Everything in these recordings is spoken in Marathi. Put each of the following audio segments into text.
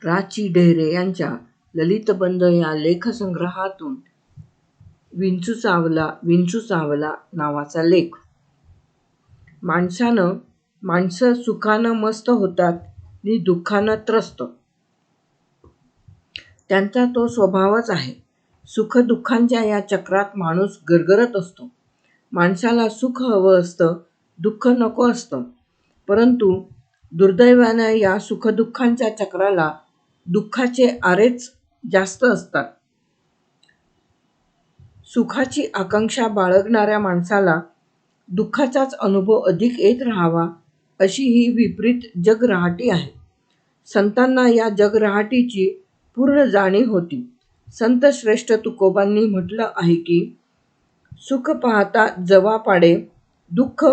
रा.चि. ढेरे यांच्या ललितबंध या लेखसंग्रहातून विंचू चावला नावाचा लेख. माणसं सुखानं मस्त होतात नि दुःखानं त्रस्त. त्यांचा तो स्वभावच आहे. सुखदुःखांच्या या चक्रात माणूस गरगरत असतो. माणसाला सुख हवं असतं, दुःख नको असतं. परंतु दुर्दैवानं या सुखदुःखांच्या चक्राला दुःखाचे आरेच जास्त असतात. सुखाची आकांक्षा बाळगणाऱ्या माणसाला दुःखाचाच अनुभव अधिक येत राहावा अशी ही विपरीत जगरहाटी आहे. संतांना या जगरहाटीची पूर्ण जाणीव होती. संत श्रेष्ठ तुकोबांनी म्हटलं आहे की, सुख पाहता जवा पाडे, दुःख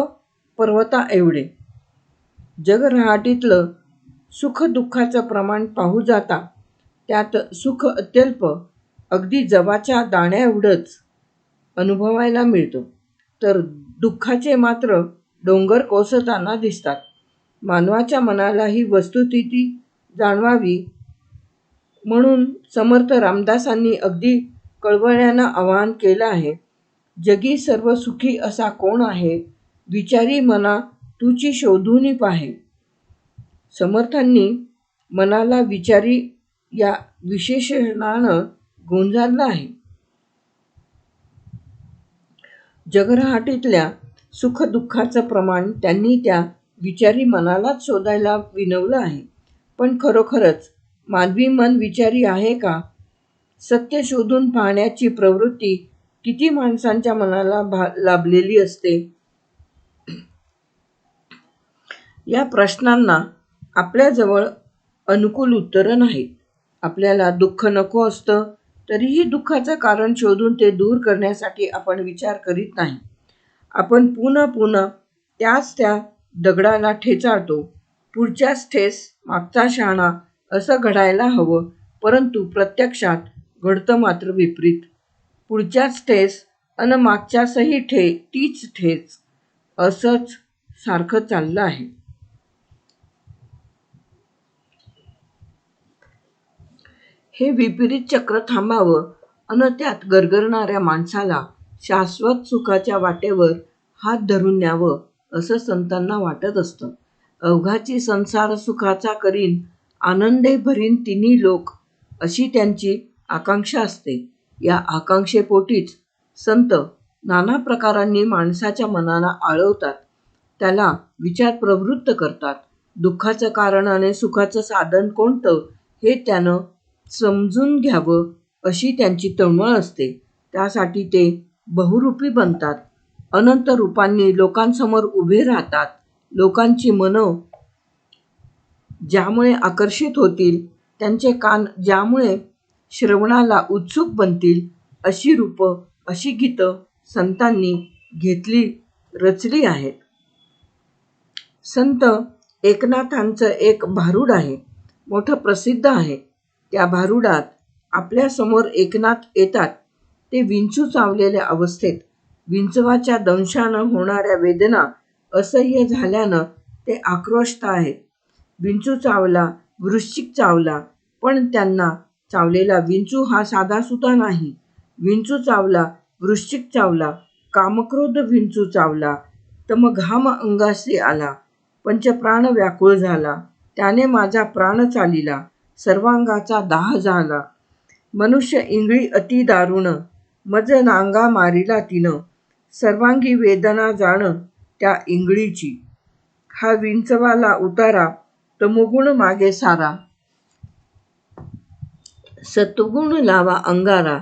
पर्वता एवढे. जगरहाटीतलं सुख दुःखाचं प्रमाण पाहू जाता त्यात सुख अत्यल्प, अगदी जवाच्या दाण्याएवढंच अनुभवायला मिळतं, तर दुःखाचे मात्र डोंगर कोसळताना दिसतात. मानवाच्या मनाला ही वस्तुस्थिती जाणवावी म्हणून समर्थ रामदासांनी अगदी कळवळ्यानं आवाहन केलं आहे. जगी सर्व सुखी असा कोण आहे, विचारी मना तुची शोधूनी पाहे. समर्थांनी मनाला विचारी या विशेषणानं गोंजारलं आहे. जगरहाटीतल्या सुखदुःखाचं प्रमाण त्यांनी त्या विचारी मनालाच शोधायला विनवलं आहे. पण खरोखरच मानवी मन विचारी आहे का? सत्य शोधून पाहण्याची प्रवृत्ती किती माणसांच्या मनाला लाभलेली असते? या प्रश्नांना आपल्याजवळ अनुकूल उत्तरं नाहीत. आपल्याला दुःख नको असतं, तरीही दुःखाचं कारण शोधून ते दूर करण्यासाठी आपण विचार करीत नाही. आपण पुन्हा त्याच त्या दगडाला ठेचाळतो. पुढच्याच ठेस मागचा शहाणा असं घडायला हवं, परंतु प्रत्यक्षात घडतं मात्र विपरीत. पुढच्याच ठेस अन मागच्यासही तीच ठेच असंच सारखं चाललं आहे. हे विपरीत चक्र थांबावं अन त्यात गरगरणाऱ्या माणसाला शाश्वत सुखाच्या वाटेवर हात धरून न्यावं असं संतांना वाटत असतं. अवघाची संसार सुखाचा करीन, आनंदे भरीन तिन्ही लोक, अशी त्यांची आकांक्षा असते. या आकांक्षेपोटीच संत नाना प्रकारांनी माणसाच्या मनाला आळवतात, त्याला विचार प्रवृत्त करतात. दुःखाचं कारण आणि सुखाचं साधन कोणतं हे त्यानं समजून घ्यावं अशी त्यांची तळमळ असते. त्यासाठी ते बहुरूपी बनतात, अनंत रूपांनी लोकांसमोर उभे राहतात. लोकांची मनं ज्यामुळे आकर्षित होतील, त्यांचे कान ज्यामुळे श्रवणाला उत्सुक बनतील, अशी रूपं, अशी गीतं संतांनी रचली आहेत. संत एकनाथांचं एक भारुड आहे, मोठं प्रसिद्ध आहे. त्या भारुडात आपल्यासमोर एकनाथ येतात ते विंचू चावलेल्या अवस्थेत. विंचवाच्या दंशानं होणाऱ्या वेदना असह्य झाल्यानं ते आक्रोशित आहेत. विंचू चावला, वृश्चिक चावला, पण त्यांना चावलेला विंचू हा साधासुधा नाही. विंचू चावला, वृश्चिक चावला, कामक्रोध विंचू चावला, तमघाम अंगासी आला, पंचप्राण व्याकुळ झाला, त्याने माझा प्राण चालिला, सर्वांगाचा दाह झाला. मनुष्य इंगळी अति दारुण, मज नांगा मारिला तिनं, सर्वांगी वेदना जाण त्या इंगळीची. हा विंचवाला उतारा, तमोगुण मागे सारा, सत्वगुण लावा अंगारा,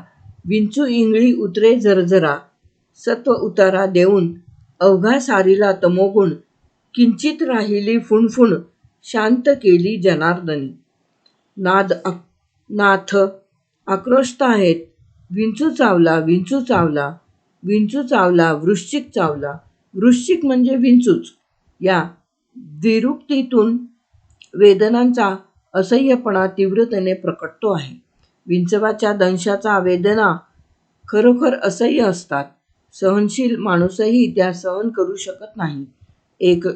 विंचू इंगळी उतरे झरझरा, सत्व उतारा देऊन अवघा सारिला तमोगुण, किंचित राहिली फुणफुण, शांत केली जनार्दनी. नाथ आक्रोशित आहेत. विंचू चावला, विंचू चावला, विंचू चावला, वृश्चिक चावला. वृश्चिक म्हणजे विंचूच. या द्विरुक्तीतून वेदनांचा असह्यपणा तीव्रतेने प्रकटतो आहे. विंचवाच्या दंशाच्या वेदना खरोखर असह्य असतात. सहनशील माणूसही त्या सहन करू शकत नाही. एक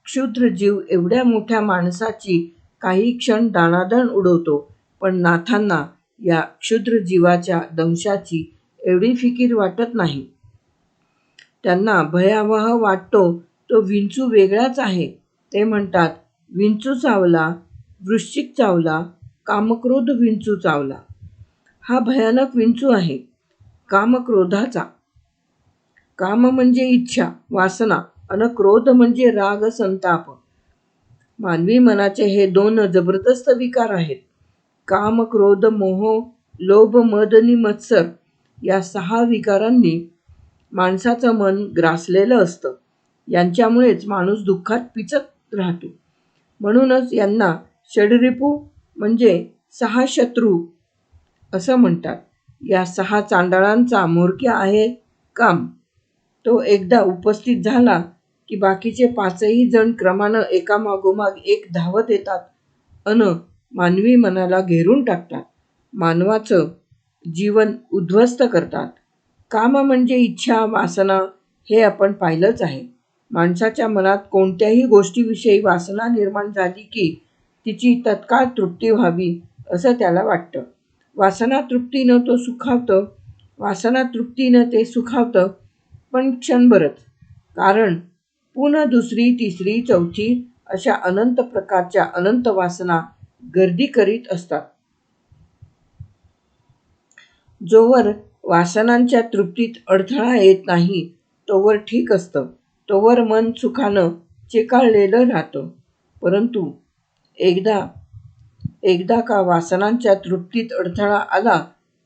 क्षुद्र जीव एवढ्या मोठ्या माणसाची काही क्षण दाणादाण उडवतो, पण नाथांना या क्षुद्र जीवाच्या दंशाची एवढी फिकीर वाटत नाही. त्यांना भयावह वाटतो तो विंचू वेगळाच आहे. ते म्हणतात, विंचू चावला, वृश्चिक चावला, कामक्रोध विंचू चावला. हा भयानक विंचू आहे, कामक्रोधाचा. काम म्हणजे इच्छा, वासना, अन क्रोध म्हणजे राग, संताप. मानवी मनाचे हे 2 जबरदस्त विकार आहेत. काम, क्रोध, मोह, लोभ, मद आणि मत्सर या 6 विकारांनी माणसाचं मन ग्रासलेलं असतं. यांच्यामुळेच माणूस दुःखात पिचत राहतो. म्हणूनच यांना षड्रिपू म्हणजे 6 शत्रू असं म्हणतात. या 6 चांडाळांचा म्होरक्या आहे काम. तो एकदा उपस्थित झाला की बाकीचे 5ही जण क्रमानं एकामागोमाग एक धावत येतात अन मानवी मनाला घेरून टाकतात. मानवाचं जीवन उद्ध्वस्त करतात. काम म्हणजे इच्छा, वासना हे आपण पाहिलंच आहे. माणसाच्या मनात कोणत्याही गोष्टीविषयी वासना निर्माण झाली की तिची तत्काळ तृप्ती व्हावी असं त्याला वाटतं. वासना तृप्तीनं ते सुखावतं, पण क्षणभरच. कारण पुन्हा दुसरी, तिसरी, चौथी अशा अनंत प्रकारच्या अनंत वासना गर्दी करीत असतात. जोवर वासनांच्या तृप्तीत अडथळा येत नाही तोवर ठीक असतं. तोवर मन सुखानं चेकाळलेलं राहतं. परंतु एकदा का वासनांच्या तृप्तीत अडथळा आला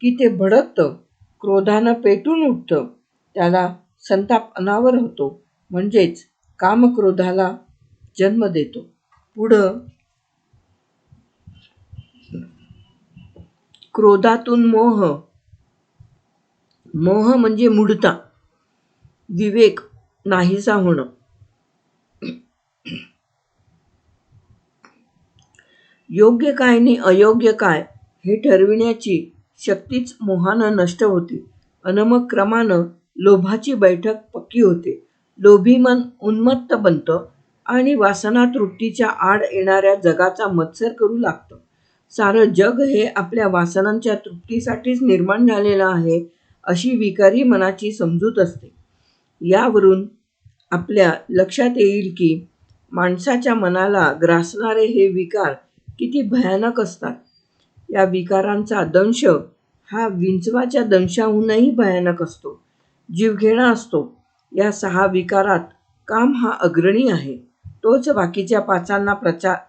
की ते भडकतं, क्रोधानं पेटून उठतं. त्याला संताप अनावर होतो, म्हणजेच कामक्रोधाला जन्म देतो. पुढं क्रोधातून मोह म्हणजे मूढता, विवेक नाहीसा होणं. योग्य काय आणि अयोग्य काय हे ठरविण्याची शक्तीच मोहानं नष्ट होते. अन मग क्रमानं लोभाची बैठक पक्की होते. लोभी मन उन्मत्त बनतं आणि वासना तृप्तीच्या आड येणाऱ्या जगाचा मत्सर करू लागतं. सारं जग हे आपल्या वासनांच्या तृप्तीसाठीच निर्माण झालेलं आहे अशी विकारी मनाची समजूत असते. यावरून आपल्या लक्षात येईल की माणसाच्या मनाला ग्रासणारे हे विकार किती भयानक असतात. या विकारांचा दंश हा विंचवाच्या दंशाहूनही भयानक असतो, जीवघेणा असतो. या 6 विकारात काम हा अग्रणी आहे. तोच बाकीच्या 5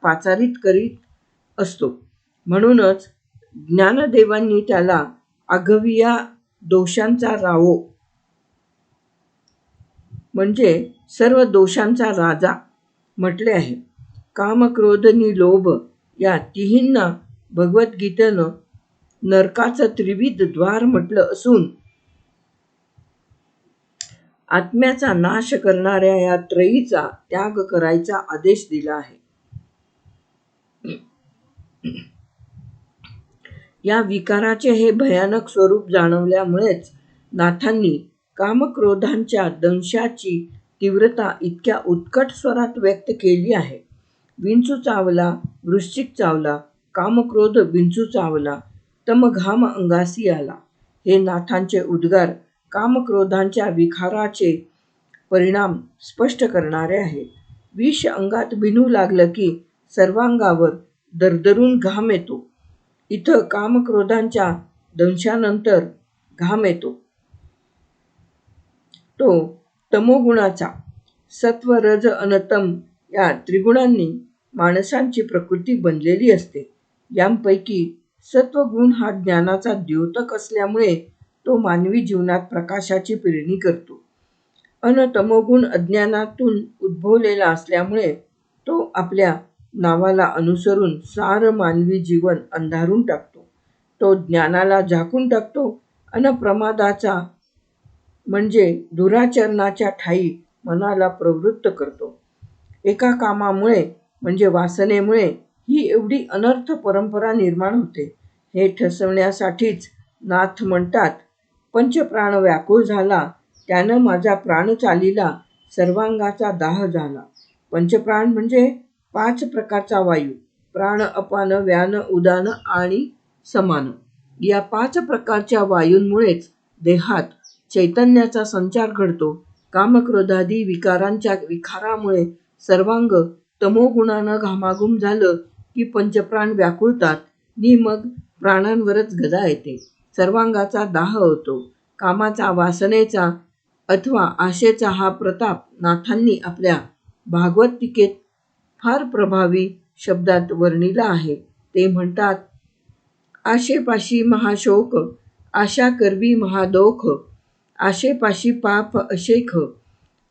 पाचारित करीत असतो. म्हणूनच ज्ञानदेवांनी त्याला आघविया दोषांचा रावो म्हणजे सर्व दोषांचा राजा म्हटले आहे. काम, क्रोध आणि लोभ या तिहींना भगवद्गीतेनं नरकाचं त्रिविध द्वार म्हटलं असून आत्म्याचा नाश करणाऱ्या या त्रयीचा त्याग करायचा आदेश दिला आहे. या विकाराचे हे भयानक स्वरूप जाणवल्यामुळेच नाथांनी कामक्रोधांच्या दंशाची तीव्रता इतक्या उत्कट स्वरात व्यक्त केली आहे. विंचू चावला, वृश्चिक चावला, कामक्रोध विंचू चावला, तम घाम अंगासी आला. हे नाथांचे उद्गार कामक्रोधांच्या विखाराचे परिणाम स्पष्ट करणारे आहेत. विष अंगात भिनू लागलं की सर्वांगावर दरदरून घाम येतो. इथं कामक्रोधांच्या दंशानंतर घाम येतो तो तमोगुणाचा. सत्व, रज अन तम या त्रिगुणांनी माणसांची प्रकृती बनलेली असते. यांपैकी सत्वगुण हा ज्ञानाचा द्योतक असल्यामुळे तो मानवी जीवनात प्रकाशाची पेरणी करतो. अन तमोगुण अज्ञानातून उद्भवलेला असल्यामुळे तो आपल्या नावाला अनुसरून सारं मानवी जीवन अंधारून टाकतो. तो ज्ञानाला झाकून टाकतो अन प्रमादाचा म्हणजे दुराचरणाच्या ठायी मनाला प्रवृत्त करतो. एका कामामुळे म्हणजे वासनेमुळे ही एवढी अनर्थ परंपरा निर्माण होते हे ठसवण्यासाठीच नाथ म्हणतात, पंचप्राण व्याकुळ झाला, त्यानं माझा प्राण चालीला, सर्वांगाचा दाह झाला. पंचप्राण म्हणजे 5 प्रकारचा वायू. प्राण, अपान, व्यान, उदान आणि समान या 5 प्रकारच्या वायूंमुळेच देहात चैतन्याचा संचार घडतो. कामक्रोधादी विकारांच्या विखारामुळे सर्वांग तमोगुणानं घामाघूम झालं की पंचप्राण व्याकुळतात नि मग प्राणांवरच गदा येते. सर्वांगाचा दाह होतो. कामाचा, वासनेचा अथवा आशेचा हा प्रताप नाथांनी आपल्या भागवत टीकेत फार प्रभावी शब्दात वर्णिला आहे. ते म्हणतात, आशेपाशी महाशोक, आशा करवी महादोख, आशेपाशी पाप अशेख,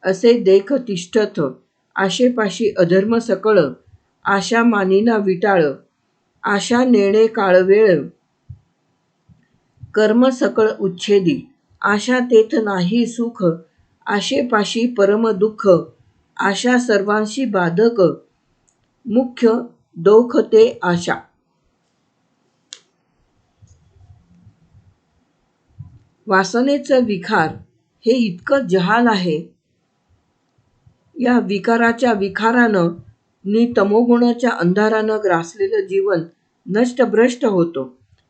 असे देख तिष्ठथ, आशेपाशी अधर्म सकळ, आशा मानिना विटाळ, आशा नेणे काळवेळ, कर्म सकळ उच्छेदी, आशा तेथ नाही सुख, आशेपाशी परम दुःख, आशा सर्वांशी बाधक, मुख्य दोख ते आशा. वासनेचं विखार हे इतकं जहाल आहे. या विकाराच्या विखारानं नि तमोगुणाच्या अंधारानं ग्रासलेलं जीवन नष्टभ्रष्ट होतं.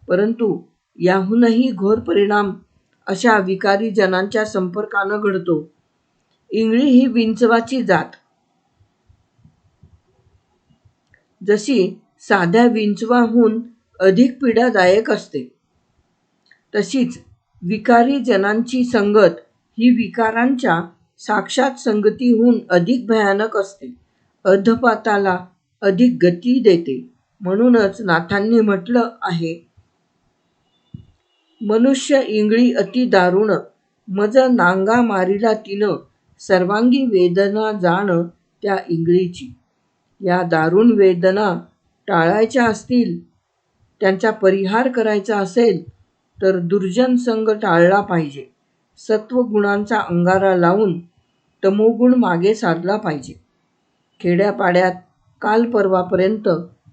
परंतु याहूनही घोर परिणाम अशा विकारी जनांच्या संपर्कानं घडतो. इंगळी ही विंचवाची जात. जशी साध्या विंचवाहून अधिक पीडादायक असते, तशीच विकारी जनांची संगत ही विकारांच्या साक्षात संगतीहून अधिक भयानक असते, अधपाताला अधिक गती देते. म्हणूनच नाथांनी म्हटलं आहे, मनुष्य इंगळी अति दारुण, मज नांगा मारिला तिनं, सर्वांगी वेदना जाण त्या इंगळीची. या दारुण वेदना टाळायच्या असतील, त्यांचा परिहार करायचा असेल तर दुर्जन संग टाळला पाहिजे. सत्वगुणांचा अंगारा लावून तमोगुण मागे सारला पाहिजे. खेड्यापाड्यात काल परवापर्यंत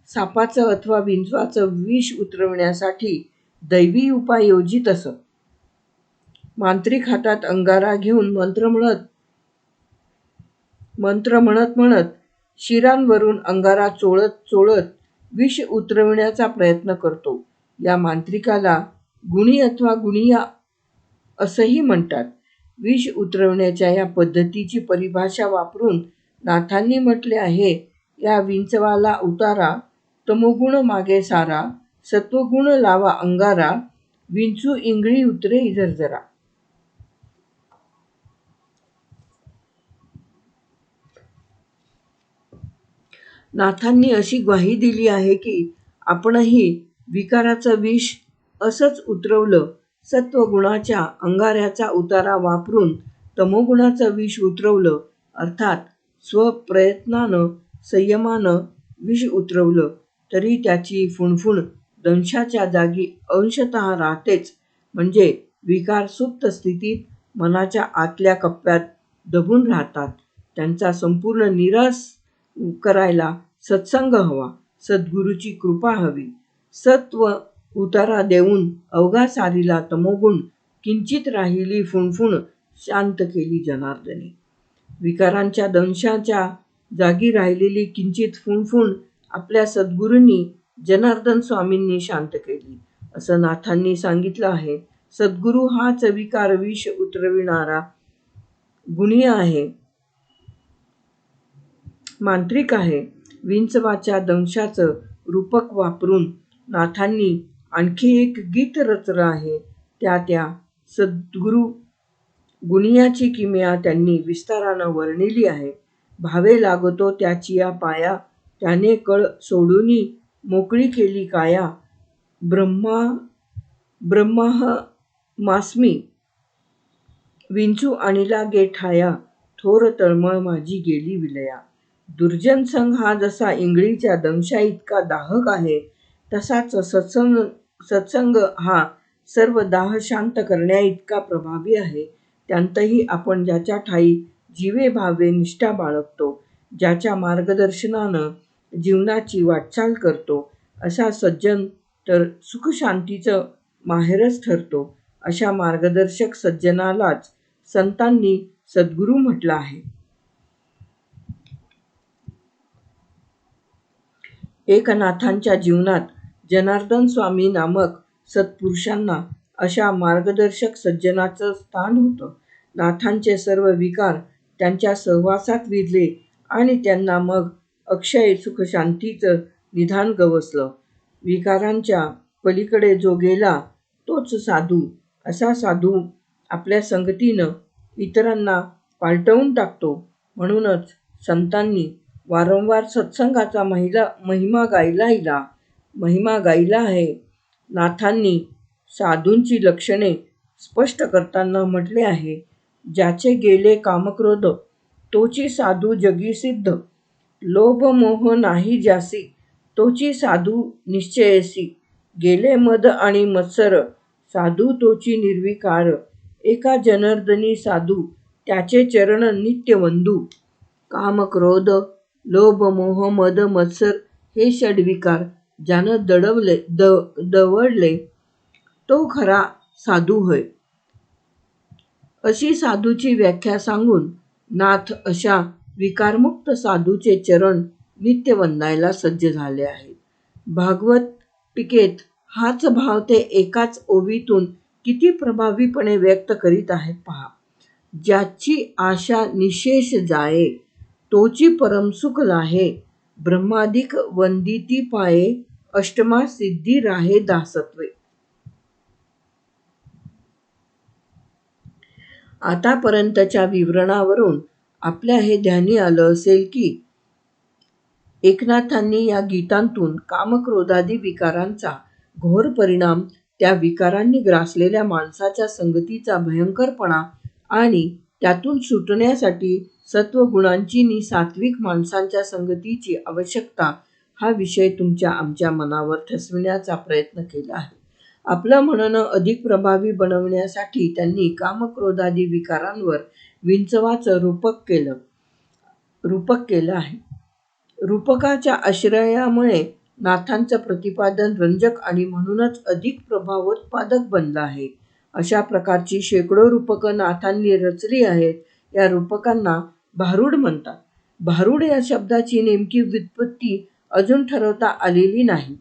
सापाचं अथवा विंचवाचं विष उतरविण्यासाठी दैवी उपाय योजित असत. मांत्रिक हातात अंगारा घेऊन मंत्र म्हणत शिरांवरून अंगारा चोळत चोळत विष उतरविण्याचा प्रयत्न करतो. या मांत्रिकाला गुणी अथवा गुणिया असंही म्हणतात. विष उतरविण्याच्या या पद्धतीची परिभाषा वापरून नाथांनी म्हटले आहे, या विंचवाला उतारा, तमोगुण मागे सारा, सत्वगुण लावा अंगारा, विंचू इंगळी उतरे झरझरा. नाथांनी अशी ग्वाही दिली आहे की आपणही विकाराचं विष असंच उतरवलं. सत्वगुणाच्या अंगाऱ्याचा उतारा वापरून तमोगुणाचं विष उतरवलं, अर्थात स्वप्रयत्नानं संयमानं विष उतरवलं तरी त्याची फुणफुण दंशाच्या जागी अंशतः राहतेच. म्हणजे विकार सुप्त स्थितीत मनाच्या आतल्या कप्प्यात दबून राहतात. त्यांचा संपूर्ण निराश करायला सत्संग हवा, सद्गुरूची कृपा हवी. सत्व उतारा देऊन अवघा सारीला तमोगुण, किंचित राहिली फुणफुण शांत केली जनार्दनी. विकारांच्या दंशाच्या जागी राहिलेली किंचित फुणफुण आपल्या सद्गुरूंनी, जनार्दन स्वामींनी शांत केली, असं नाथांनी सांगितलं आहे. सद्गुरू हाच विकार विष उतरविणारा गुणिया आहे, मांत्रिक आहे. विंचवाच्या दंशाचं रूपक वापरून नाथांनी आणखी एक गीत रचलं आहे. त्या सद्गुरू गुणियाची किमया त्यांनी विस्तारानं वर्णिली आहे. भावे लागतो त्याचिया पाया, त्याने कळ सोडूनी मोकळी केली काया. ब्रह्माहमास्मी विंचू आणिला गे ठाया, थोर तळमळ माझी गेली विलया. दुर्जन संग हा जसा इंगळीच्या दंशा इतका दाहक आहे, तसाच सत्संग हा सर्व दाह शांत करण्या इतका प्रभावी आहे. त्यांतही आपण ज्याच्या ठायी जीवे भावे निष्ठा बाळगतो, ज्याच्या मार्गदर्शनानं जीवनाची वाटचाल करतो, असा सज्जन तर सुखशांतीचं माहेरच ठरतो. अशा मार्गदर्शक सज्जनालाच संतांनी सद्गुरू म्हटलं आहे. एकनाथांच्या जीवनात जनार्दन स्वामी नामक सत्पुरुषांना अशा मार्गदर्शक सज्जनाचं स्थान होतं. नाथांचे सर्व विकार त्यांच्या सहवासात विरले आणि त्यांना मग अक्षय सुखशांतीचं निधान गवसलं. विकारांच्या पलीकडे जो गेला तोच साधू. असा साधू आपल्या संगतीनं इतरांना पालटवून टाकतो. म्हणूनच संतांनी वारंवार सत्संगाचा महिमा गायला आहे. नाथांनी साधूंची लक्षणे स्पष्ट करताना म्हटले आहे, ज्याचे गेले कामक्रोध तोची साधू जगी सिद्ध. लोभ मोह नाही ज्यासी तोची साधू निश्चयसी. गेले मद आणि मत्सर साधू तोची निर्विकार. एका जनार्दनी साधू त्याचे चरण नित्य वंदू. काम क्रोध लोभ मोह मद मत्सर हे षड्विकार ज्यानं दवडले तो खरा साधू होय. अशी साधूची व्याख्या सांगून नाथ अशा विकारमुक्त साधूचे चरण नित्य वंदायला सज्ज झाले आहेत. भागवत टीकेत हाच भाव ते एकाच ओवीतून किती प्रभावीपणे व्यक्त करीत आहेत पहा. ज्याची आशा निशेष जाये तोची परमसुख लाहे. ब्रह्मादिक वंदिती पाये अष्टमा सिद्धी राहे दासत्वे. आतापर्यंतच्या विवरणावरून आपल्या हे ध्यानी आलं असेल की एकनाथांनी या गीतांतून कामक्रोधादी विकारांचा घोर परिणाम, त्या विकारांनी ग्रासलेल्या माणसाच्या संगतीचा भयंकरपणा आणि त्यातून सुटण्यासाठी सत्वगुणांची नि सात्विक माणसांच्या संगतीची आवश्यकता हा विषय तुमच्या आमच्या मनावर ठसविण्याचा प्रयत्न केला आहे. आपलं म्हणणं अधिक प्रभावी बनवण्यासाठी त्यांनी कामक्रोधादी विकारांवर विंचवाचं रूपक केलं आहे. रूपकाच्या आश्रयामुळे नाथांचं प्रतिपादन रंजक आणि म्हणूनच अधिक प्रभावोत्पादक बनलं आहे. अशा प्रकारची शेकडो रूपकं नाथांनी रचली आहेत. या रूपकांना भारुड म्हणतात. भारुड या शब्दाची नेमकी व्युत्पत्ती अजून ठरवता आलेली नाही.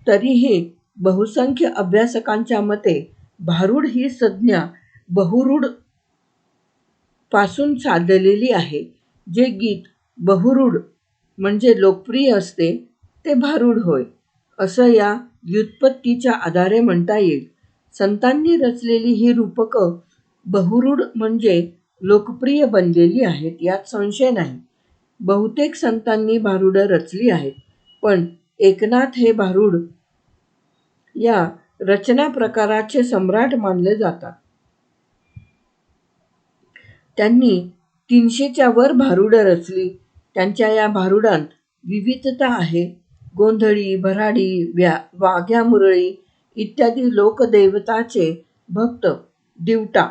तरीही बहुसंख्य अभ्यासकांच्या मते भारुड ही संज्ञा बहुरूढ पासून साधलेली आहे. जे गीत बहुरूढ म्हणजे लोकप्रिय असते ते भारुड होय, असं या व्युत्पत्तीच्या आधारे म्हणता येईल. संतांनी रचलेली ही रूपकं बहुरूढ म्हणजे लोकप्रिय बनलेली आहेत, यात संशय नाही. बहुतेक संतांनी भारुडं रचली आहेत, पण एकनाथ हे भारुड या रचना प्रकाराचे सम्राट मानले जातात. त्यांनी 300च्या वर भारुडं रचली. त्यांच्या या भारुडांत विविधता आहे. गोंधळी, भराडी, वाघ्या मुरळी इत्यादी लोकदैवताचे भक्त, दिवटा,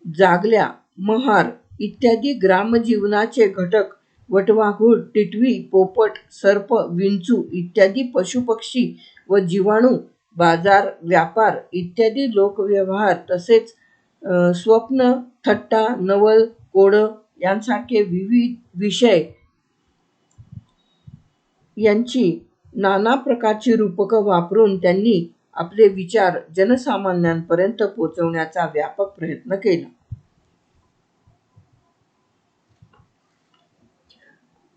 जागल्या, महार इत्यादी ग्रामजीवनाचे घटक, वटवाघूळ, टिटवी, पोपट, सर्प, विंचू इत्यादी पशुपक्षी व जीवाणू, बाजार, व्यापार इत्यादी लोकव्यवहार, तसेच स्वप्न, थट्टा, नवल, कोडं यांसारखे विविध विषय यांची नाना प्रकारची रूपकं वापरून त्यांनी आपले विचार जनसामान्यांपर्यंत पोचवण्याचा व्यापक प्रयत्न केला.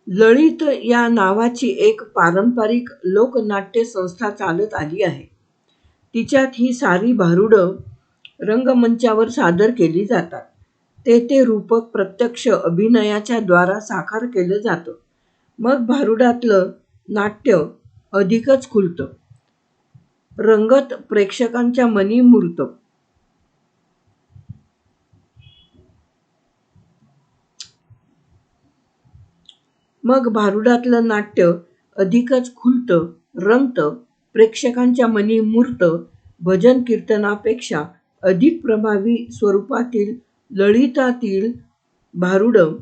ललित या नावाची एक पारंपरिक लोकनाट्य संस्था चालत आली आहे. तिच्यात ही सारी भारुडं रंगमंचावर सादर केली जातात. ते रूपक प्रत्यक्ष अभिनयाच्या द्वारा साकार केलं जातं. मग भारुडातलं नाट्य अधिकच खुलतं, रंगत प्रेक्षकांच्या मनी मुरतं. मग भारुडातलं नाट्य अधिकच खुलतं, रंगतं, प्रेक्षकांच्या मनी मुरतं. भजन कीर्तनापेक्षा अधिक प्रभावी स्वरूपातील ललितातील भारुडं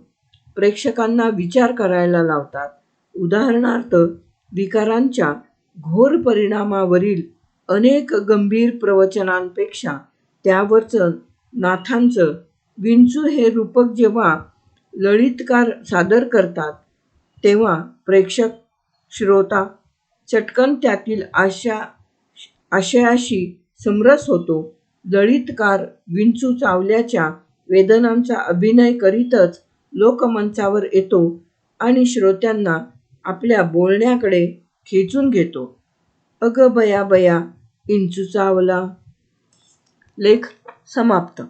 प्रेक्षकांना विचार करायला लावतात. उदाहरणार्थ, विकारांच्या घोर परिणामावरील अनेक गंभीर प्रवचनांपेक्षा त्यावरचं नाथांचं विंचू हे रूपक जेव्हा ललितकार सादर करतात तेव्हा प्रेक्षक श्रोता चटकन त्यातील आशयाशी समरस होतो. ललितकार विंचू चावल्याच्या वेदनांचा अभिनय करीतच लोकमंचावर येतो आणि श्रोत्यांना आपल्या बोलण्याकडे खेचून घेतो. अगं बया बया, विंचू चावला. लेख समाप्त.